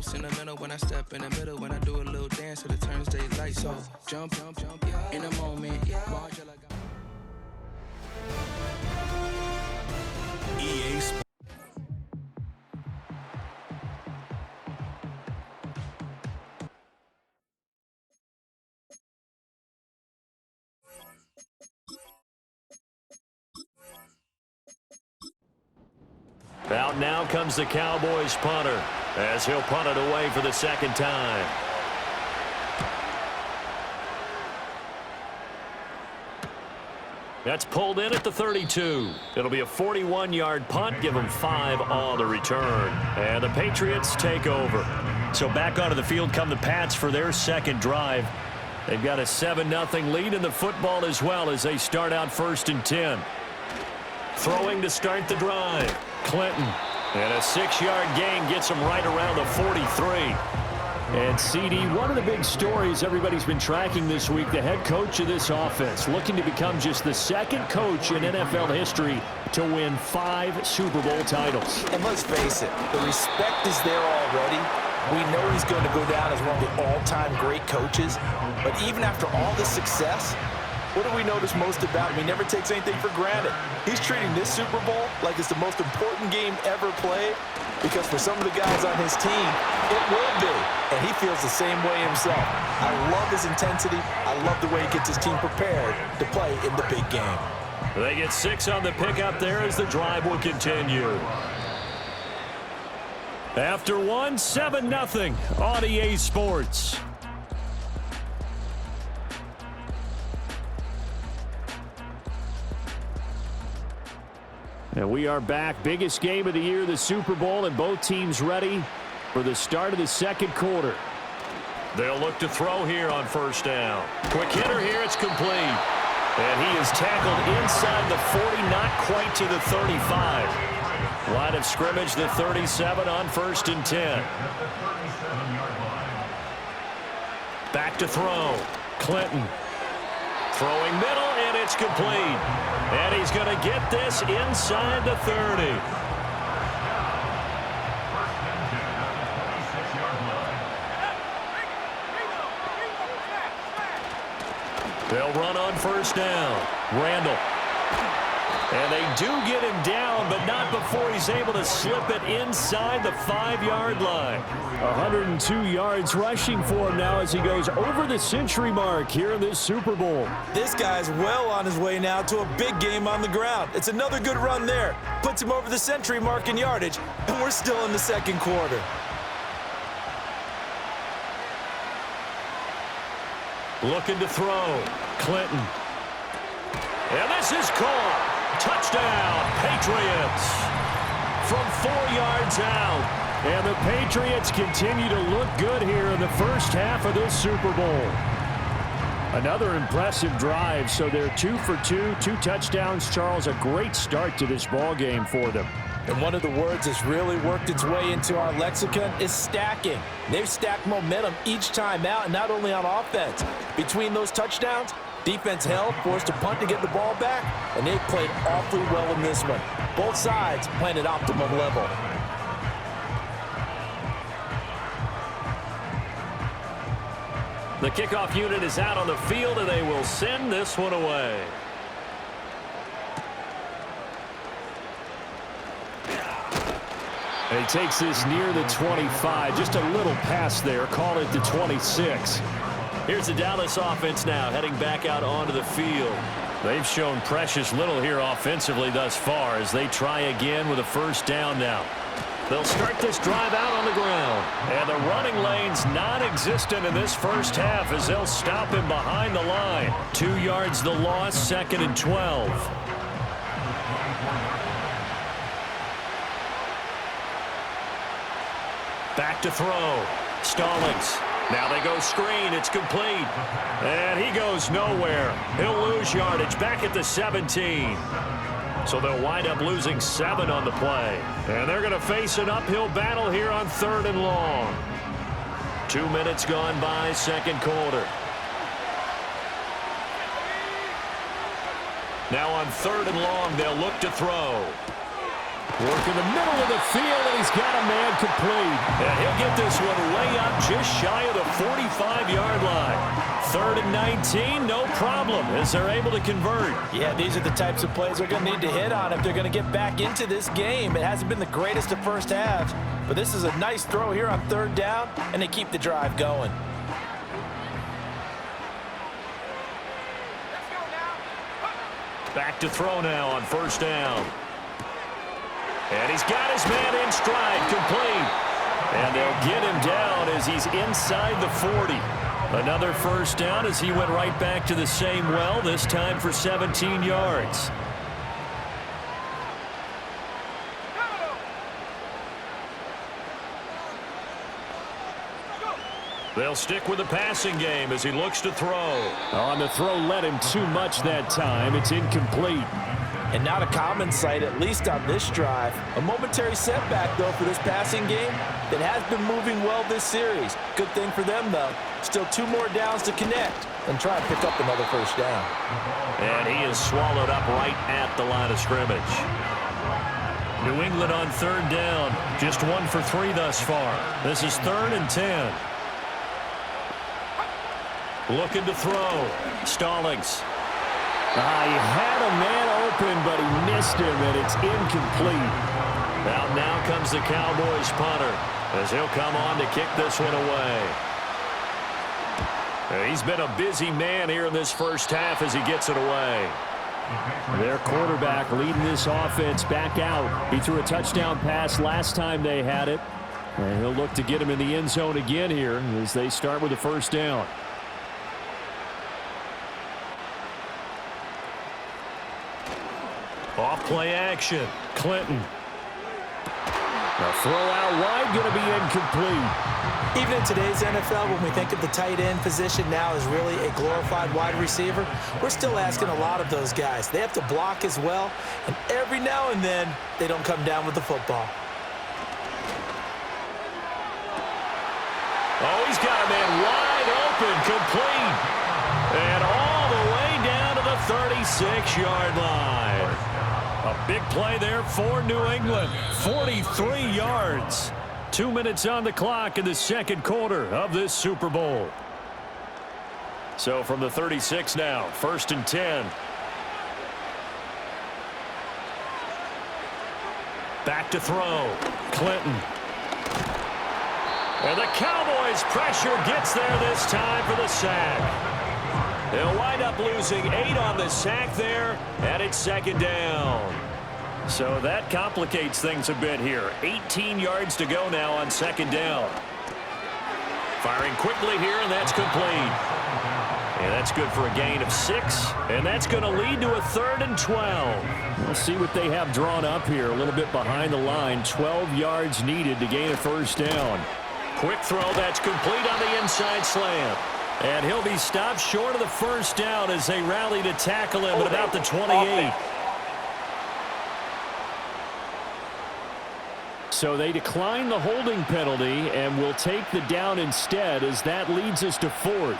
little sentimental when I step in the middle. When I do a little dance, so it turns daylight. So jump, in a moment. EA Sports. Out now comes the Cowboys punter as he'll punt it away for the second time. That's pulled in at the 32. It'll be a 41-yard punt. Give them 5 on the return. And the Patriots take over. So back onto the field come the Pats for their second drive. They've got a 7-0 lead in the football as well as they start out 1st and 10. Throwing to start the drive. Clinton. And a 6-yard gain gets him right around the 43. And CD, one of the big stories everybody's been tracking this week, the head coach of this offense, looking to become just the second coach in NFL history to win 5 Super Bowl titles. And let's face it, the respect is there already. We know he's going to go down as one of the all-time great coaches. But even after all this success, what do we notice most about him? He never takes anything for granted. He's treating this Super Bowl like it's the most important game ever played, because for some of the guys on his team, it will be. And he feels the same way himself. I love his intensity. I love the way he gets his team prepared to play in the big game. They get 6 on the pickup there as the drive will continue. After 1, 7-0 on EA Sports. And we are back. Biggest game of the year, the Super Bowl, and both teams ready for the start of the second quarter. They'll look to throw here on 1st down. Quick hitter here, it's complete. And he is tackled inside the 40, not quite to the 35. Line of scrimmage, the 37 on 1st and 10. Back to throw. Clinton. Throwing middle, and it's complete. And he's going to get this inside the 30. They'll run on 1st down. Randall. And they do get him down, but not before he's able to slip it inside the 5-yard line. 102 yards rushing for him now as he goes over the century mark here in this Super Bowl. This guy's well on his way now to a big game on the ground. It's another good run there. Puts him over the century mark in yardage, and we're still in the second quarter. Looking to throw. Clinton. And this is caught. Touchdown, Patriots. From 4 yards out. And the Patriots continue to look good here in the first half of this Super Bowl. Another impressive drive, so they're 2 for 2, 2 touchdowns. Charles, a great start to this ball game for them. And one of the words that's really worked its way into our lexicon is stacking. They've stacked momentum each time out, and not only on offense. Between those touchdowns, defense held, forced to punt to get the ball back, and they played awfully well in this one. Both sides playing at optimum level. The kickoff unit is out on the field, and they will send this one away. And he takes this near the 25. Just a little pass there. Call it the 26. Here's the Dallas offense now heading back out onto the field. They've shown precious little here offensively thus far as they try again with a 1st down now. They'll start this drive out on the ground. And the running lane's non-existent in this first half as they'll stop him behind the line. 2 yards the loss, 2nd and 12. Back to throw. Stallings. Now they go screen. It's complete. And he goes nowhere. He'll lose yardage back at the 17. So they'll wind up losing 7 on the play. And they're going to face an uphill battle here on 3rd and long. 2 minutes gone by, second quarter. Now on 3rd and long, they'll look to throw. Working the middle of the field, and he's got a man complete. And he'll get this one way up just shy of the 45-yard line. 3rd and 19, no problem, as they're able to convert. Yeah, these are the types of plays they're going to need to hit on if they're going to get back into this game. It hasn't been the greatest of first halves, but this is a nice throw here on 3rd down, and they keep the drive going. Back to throw now on 1st down. And he's got his man in stride, complete. And they'll get him down as he's inside the 40. Another 1st down as he went right back to the same well, this time for 17 yards. They'll stick with the passing game as he looks to throw. On the throw, led him too much that time. It's incomplete. And not a common sight, at least on this drive. A momentary setback, though, for this passing game that has been moving well this series. Good thing for them, though. Still 2 more downs to connect and try and pick up another 1st down. And he is swallowed up right at the line of scrimmage. New England on 3rd down. Just 1 for 3 thus far. This is 3rd and 10. Looking to throw. Stallings. He had a man open, but he missed him, and it's incomplete. Now comes the Cowboys punter, as he'll come on to kick this one away. He's been a busy man here in this first half as he gets it away. Their quarterback leading this offense back out. He threw a touchdown pass last time they had it, and he'll look to get him in the end zone again here as they start with the 1st down. Off play action. Clinton. A throw out wide, going to be incomplete. Even in today's NFL, when we think of the tight end position now as really a glorified wide receiver, we're still asking a lot of those guys. They have to block as well, and every now and then, they don't come down with the football. Oh, he's got a man wide open, complete. And all the way down to the 36-yard line. A big play there for New England. 43 yards. 2 minutes on the clock in the 2nd quarter of this Super Bowl. So from the 36 now, 1st and 10. Back to throw. Clinton. And the Cowboys pressure gets there this time for the sack. They'll wind up losing 8 on the sack there, and it's 2nd down. So that complicates things a bit here. 18 yards to go now on 2nd down. Firing quickly here, and that's complete. And that's good for a gain of 6, and that's going to lead to a 3rd and 12. We'll see what they have drawn up here. A little bit behind the line. 12 yards needed to gain a 1st down. Quick throw, that's complete on the inside slant. And he'll be stopped short of the 1st down as they rally to tackle him at about the 28. So they decline the holding penalty and will take the down instead as that leads us to 4th.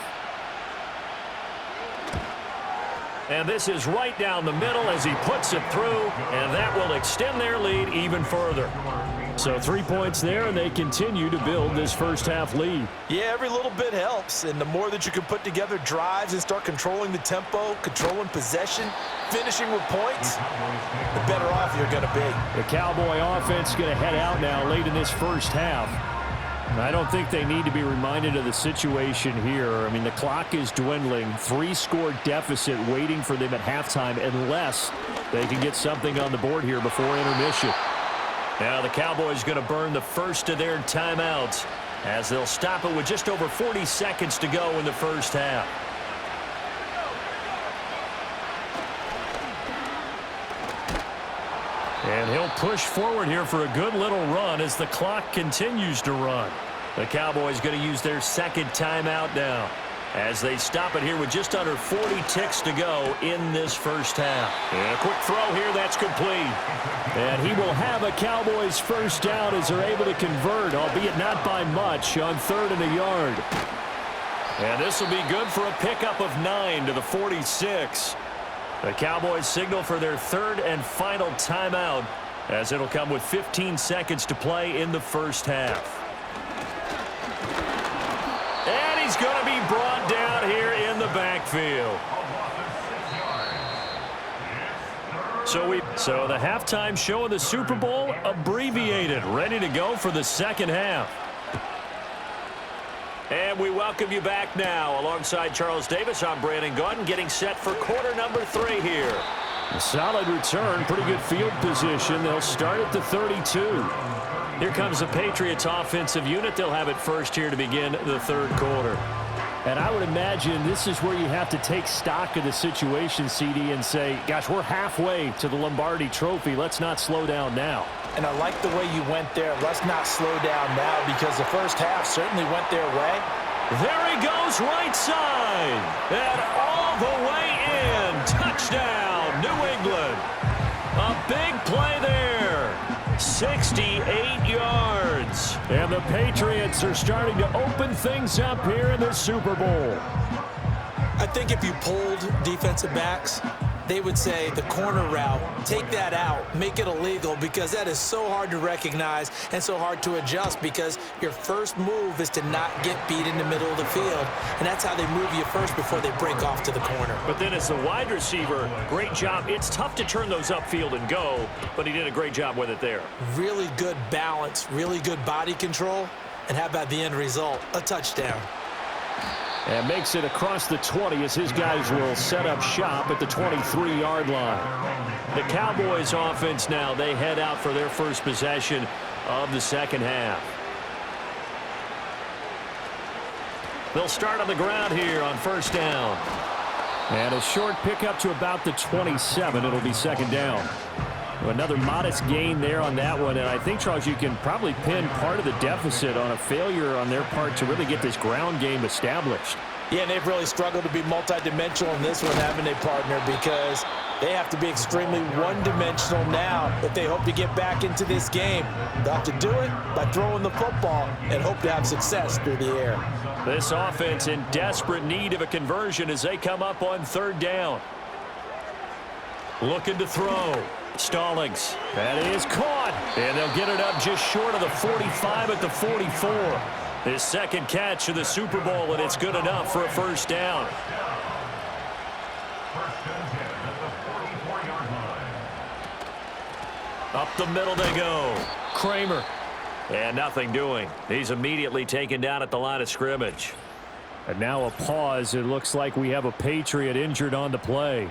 And this is right down the middle as he puts it through, and that will extend their lead even further. So 3 points there, and they continue to build this first half lead. Yeah, every little bit helps, and the more that you can put together drives and start controlling the tempo, controlling possession, finishing with points, the better off you're going to be. The Cowboy offense is going to head out now late in this first half. I don't think they need to be reminded of the situation here. I mean, the clock is dwindling. 3-score deficit waiting for them at halftime unless they can get something on the board here before intermission. Now the Cowboys going to burn the first of their timeouts as they'll stop it with just over 40 seconds to go in the first half. And he'll push forward here for a good little run as the clock continues to run. The Cowboys going to use their 2nd timeout now as they stop it here with just under 40 ticks to go in this first half. And a quick throw here, that's complete. And he will have a Cowboys 1st down as they're able to convert, albeit not by much, on 3rd and a yard. And this will be good for a pickup of 9 to the 46. The Cowboys signal for their 3rd and final timeout as it'll come with 15 seconds to play in the first half. And he's going to be brought down here in the backfield. So the halftime show of the Super Bowl abbreviated, ready to go for the second half. And we welcome you back now. Alongside Charles Davis, I'm Brandon Gaudin, getting set for quarter number 3 here. A solid return, pretty good field position. They'll start at the 32. Here comes the Patriots offensive unit. They'll have it first here to begin the third quarter. And I would imagine this is where you have to take stock of the situation, CD, and say, gosh, we're halfway to the Lombardi Trophy. Let's not slow down now. And I like the way you went there. Let's not slow down now, because the first half certainly went their way. There he goes, right side. And all the way in. Touchdown, New England. A big play there. 68 yards. And the Patriots are starting to open things up here in the Super Bowl. I think if you polled defensive backs, they would say the corner route, take that out, make it illegal, because that is so hard to recognize and so hard to adjust, because your first move is to not get beat in the middle of the field, and that's how they move you first before they break off to the corner. But then as the wide receiver, great job. It's tough to turn those upfield and go, but he did a great job with it there. Really good balance, really good body control, and how about the end result? A touchdown. And makes it across the 20 as his guys will set up shop at the 23-yard line. The Cowboys offense now, they head out for their first possession of the second half. They'll start on the ground here on first down. And a short pickup to about the 27. It'll be second down. Another modest gain there on that one, and I think, Charles, you can probably pin part of the deficit on a failure on their part to really get this ground game established. Yeah, and they've really struggled to be multidimensional in this one, having a partner, because they have to be extremely one-dimensional now if they hope to get back into this game. They'll have to do it by throwing the football and hope to have success through the air. This offense in desperate need of a conversion as they come up on third down. Looking to throw. Stallings. That is caught. And they'll get it up just short of the 45 at the 44. His second catch of the Super Bowl, and it's good enough for a first down. Up the middle they go. Kramer. And nothing doing. He's immediately taken down at the line of scrimmage. And now a pause. It looks like we have a Patriot injured on the play.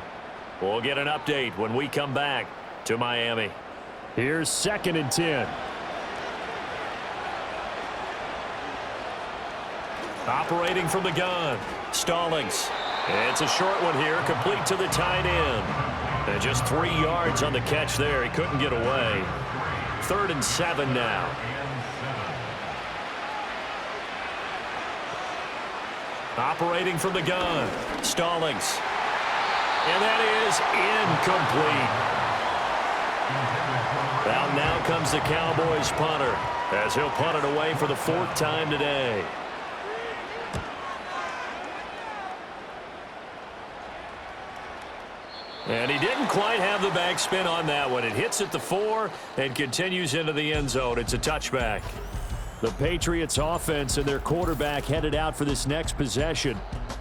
We'll get an update when we come back to Miami. Here's 2nd and 10. Operating from the gun. Stallings. It's a short one here, complete to the tight end. And just 3 yards on the catch there. He couldn't get away. 3rd and 7 now. Operating from the gun. Stallings. And that is incomplete. Now comes the Cowboys punter, as he'll punt it away for the 4th time today. And he didn't quite have the backspin on that one. It hits at the 4 and continues into the end zone. It's a touchback. The Patriots offense and their quarterback headed out for this next possession.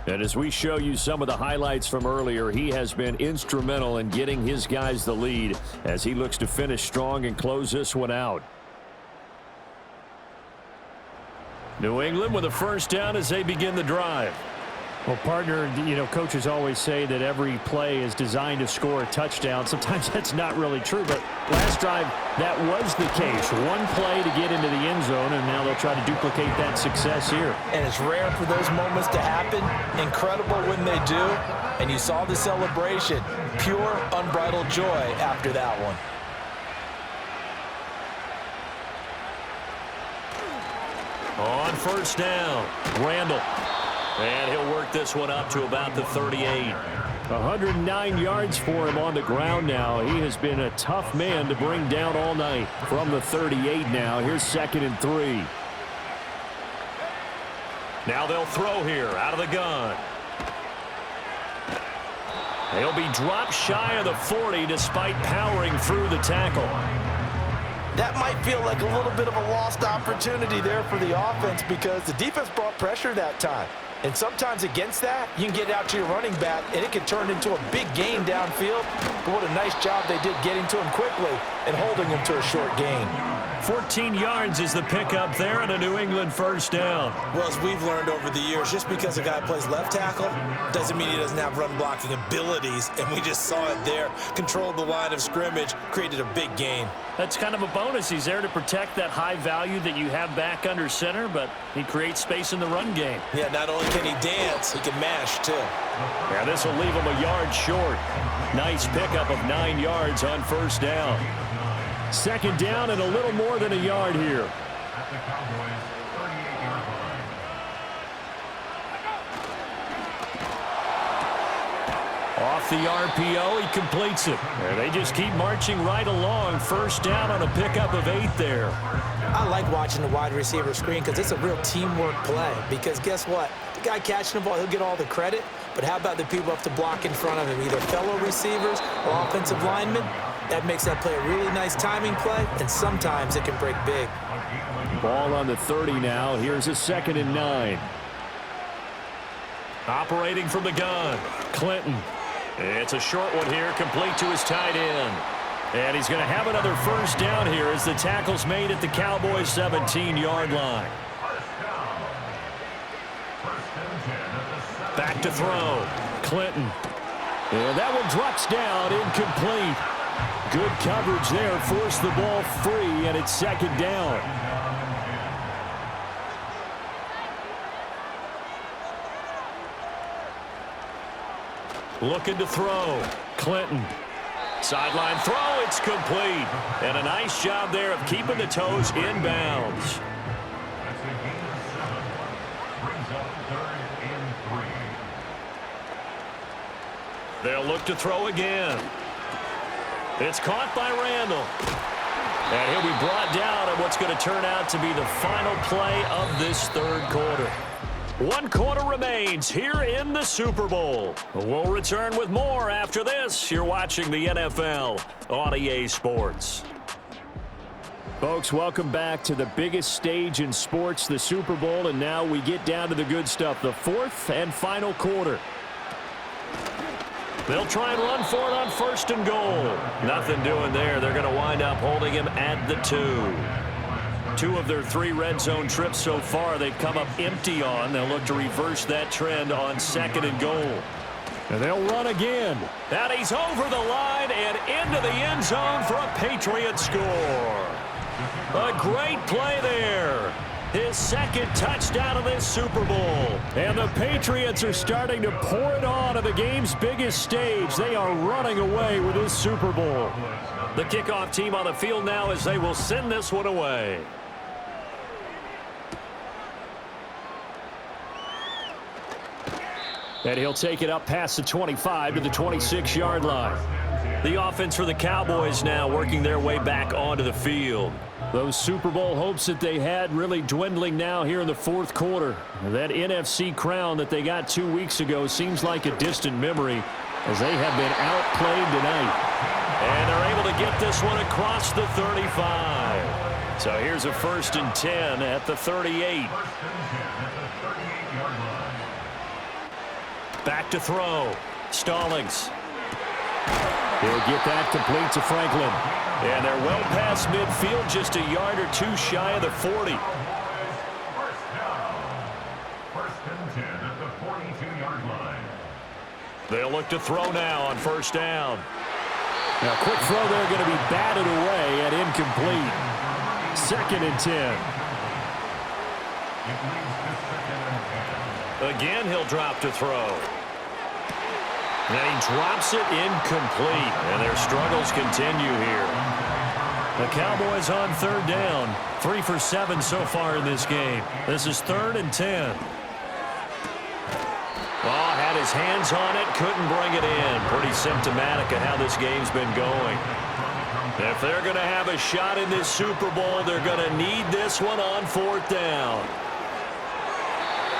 And as we show you some of the highlights from earlier, he has been instrumental in getting his guys the lead as he looks to finish strong and close this one out. New England with a first down as they begin the drive. Well, partner, you know, coaches always say that every play is designed to score a touchdown. Sometimes that's not really true, but last drive, that was the case. One play to get into the end zone, and now they'll try to duplicate that success here. And it's rare for those moments to happen. Incredible when they do. And you saw the celebration. Pure, unbridled joy after that one. On first down, Randall. And he'll work this one up to about the 38. 109 yards for him on the ground now. He has been a tough man to bring down all night. From the 38 now, here's 2nd and 3. Now they'll throw here out of the gun. He'll be dropped shy of the 40 despite powering through the tackle. that might feel like a little bit of a lost opportunity there for the offense because the defense brought pressure that time. And sometimes against that, you can get out to your running back, and it can turn into a big gain downfield. But what a nice job they did getting to him quickly and holding him to a short gain. 14 yards is the pickup there and a New England first down. Well, as we've learned over the years, just because a guy plays left tackle doesn't mean he doesn't have run blocking abilities, and we just saw it there. Controlled the line of scrimmage, created a big gain. That's kind of a bonus. He's there to protect that high value that you have back under center, but he creates space in the run game. Yeah, not only can he dance, he can mash, too. Yeah, this will leave him a yard short. Nice pickup of 9 yards on first down. Second down and a little more than a yard here. Off the RPO, he completes it. And they just keep marching right along. First down on a pickup of 8 there. I like watching the wide receiver screen because it's a real teamwork play. Because guess what? The guy catching the ball, he'll get all the credit. But how about the people up to block in front of him, either fellow receivers or offensive linemen? That makes that play a really nice timing play, and sometimes it can break big. Ball on the 30 now. Here's a 2nd and 9. Operating from the gun, Clinton. It's a short one here, complete to his tight end. And he's going to have another first down here as the tackle's made at the Cowboys' 17-yard line. Back to throw, Clinton. And that one drops down, incomplete. Good coverage there, forced the ball free, and it's 2nd down. Looking to throw, Clinton. Sideline throw, it's complete. And a nice job there of keeping the toes in bounds. They'll look to throw again. It's caught by Randall. And he'll be brought down at what's going to turn out to be the final play of this third quarter. 1 quarter remains here in the Super Bowl. We'll return with more after this. You're watching the NFL on EA Sports. Folks, welcome back to the biggest stage in sports, the Super Bowl, and now we get down to the good stuff, the 4th and final quarter. They'll try and run for it on 1st and goal. Nothing doing there. They're going to wind up holding him at the 2. 2 of their 3 red zone trips so far they've come up empty on. They'll look to reverse that trend on 2nd and goal. And they'll run again. And he's over the line and into the end zone for a Patriot score. A great play there. His 2nd touchdown of this Super Bowl. And the Patriots are starting to pour it on to the game's biggest stage. They are running away with this Super Bowl. The kickoff team on the field now as they will send this one away. And he'll take it up past the 25 to the 26-yard line. The offense for the Cowboys now working their way back onto the field. Those Super Bowl hopes that they had really dwindling now here in the 4th quarter. That NFC crown that they got 2 weeks ago seems like a distant memory as they have been outplayed tonight. And they're able to get this one across the 35. So here's a 1st and 10 at the 38. Back to throw. Stallings. He'll get that complete to Franklin. And they're well past midfield, just a yard or 2 shy of the 40. First and 10 at the 42-yard line. They'll look to throw now on 1st down. Now, quick throw there going to be batted away and incomplete. 2nd and 10. Again, he'll drop to throw. And he drops it incomplete. And their struggles continue here. The Cowboys on 3rd down. 3 for 7 so far in this game. This is 3rd and 10. Oh, had his hands on it, couldn't bring it in. Pretty symptomatic of how this game's been going. If they're going to have a shot in this Super Bowl, they're going to need this one on 4th down.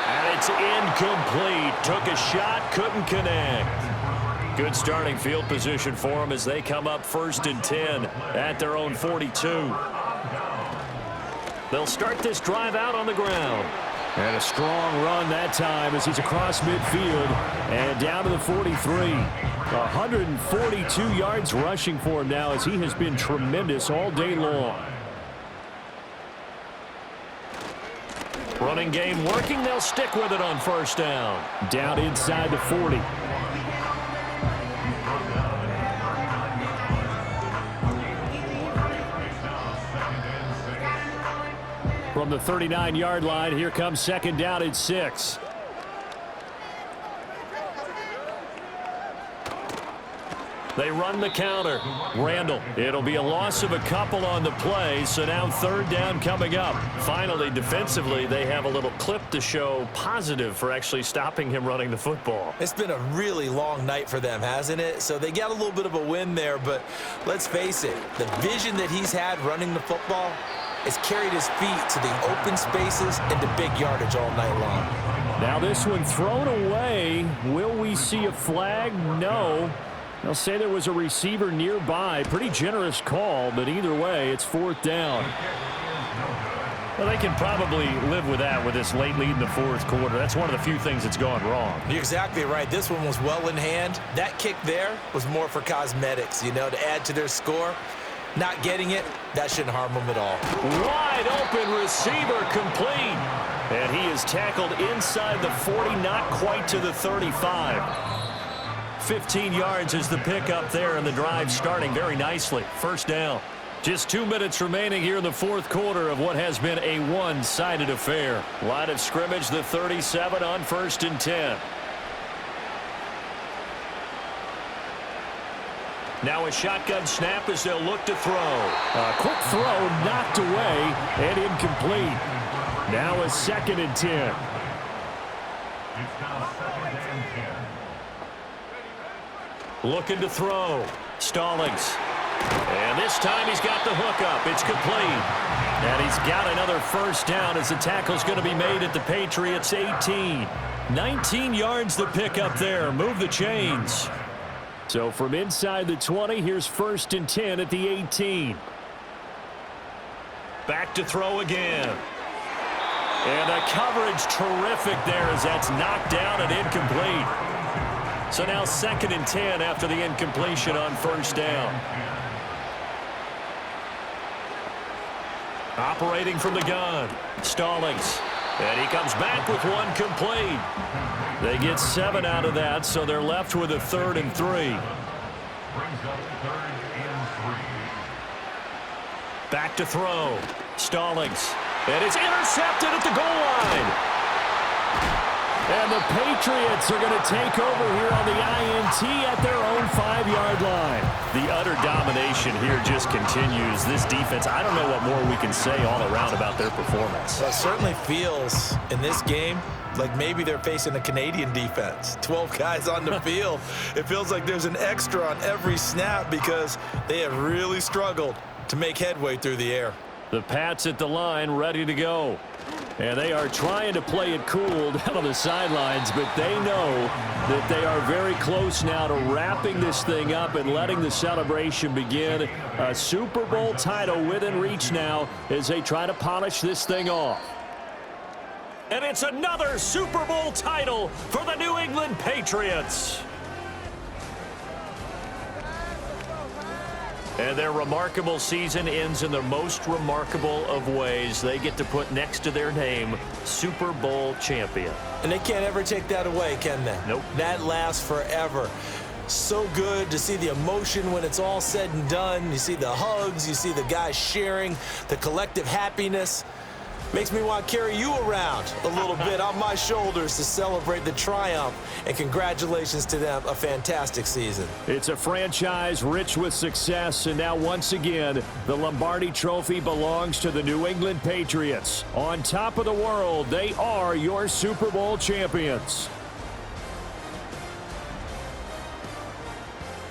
And it's incomplete. Took a shot, couldn't connect. Good starting field position for them as they come up 1st and 10 at their own 42. They'll start this drive out on the ground. And a strong run that time as he's across midfield and down to the 43. 142 yards rushing for him now as he has been tremendous all day long. Running game working. They'll stick with it on first down. Down inside the 40. From the 39-yard line, here comes second down and 6. They run the counter. Randall. It'll be a loss of a couple on the play, so now third down coming up. Finally, defensively, they have a little clip to show positive for actually stopping him running the football. It's been a really long night for them, hasn't it? So they got a little bit of a win there, but let's face it, the vision that he's had running the football has carried his feet to the open spaces and the big yardage all night long. Now this one thrown away. Will we see a flag? No. They'll say there was a receiver nearby. Pretty generous call, but either way, it's fourth down. Well, they can probably live with that with this late lead in the fourth quarter. That's one of the few things that's gone wrong. You're exactly right. This one was well in hand. That kick there was more for cosmetics, you know, to add to their score. Not getting it, that shouldn't harm them at all. Wide open receiver complete. And he is tackled inside the 40, not quite to the 35. 15 yards is the pickup there, and the drive starting very nicely. First down. Just 2 minutes remaining here in the fourth quarter of what has been a one-sided affair. Line of scrimmage, the 37 on 1st and 10. Now a shotgun snap as they'll look to throw. A quick throw knocked away and incomplete. Now a 2nd and 10. It's now 2nd and 10. Looking to throw. Stallings. And this time he's got the hook up. It's complete. And he's got another first down as the tackle's going to be made at the Patriots 18. 19 yards the pickup there. Move the chains. So from inside the 20, here's 1st and 10 at the 18. Back to throw again. And the coverage terrific there as that's knocked down and incomplete. So now 2nd and 10 after the incompletion on first down. Operating from the gun. Stallings. And he comes back with one complete. They get 7 out of that, so they're left with a 3rd and 3. Brings up 3rd and 3. Back to throw. Stallings. And it's intercepted at the goal line. And the Patriots are going to take over here on the INT at their own 5-yard line. The utter domination here just continues. This defense, I don't know what more we can say all around about their performance. Well, it certainly feels in this game like maybe they're facing a Canadian defense. 12 guys on the field. It feels like there's an extra on every snap because they have really struggled to make headway through the air. The Pats at the line ready to go. And they are trying to play it cool down on the sidelines, but they know that they are very close now to wrapping this thing up and letting the celebration begin. A Super Bowl title within reach now as they try to polish this thing off. And it's another Super Bowl title for the New England Patriots. And their remarkable season ends in the most remarkable of ways. They get to put next to their name, Super Bowl champion. And they can't ever take that away, can they? Nope. That lasts forever. So good to see the emotion when it's all said and done. You see the hugs, you see the guys sharing, the collective happiness. Makes me want to carry you around a little bit on my shoulders to celebrate the triumph. And congratulations to them, a fantastic season. It's a franchise rich with success, and now once again, the Lombardi Trophy belongs to the New England Patriots. On top of the world, they are your Super Bowl champions.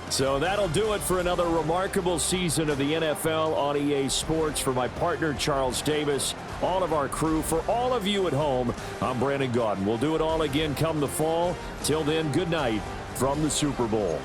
So that'll do it for another remarkable season of the NFL on EA Sports. For my partner, Charles Davis, all of our crew, for all of you at home, I'm Brandon Gaudin. We'll do it all again come the fall. Till then, good night from the Super Bowl.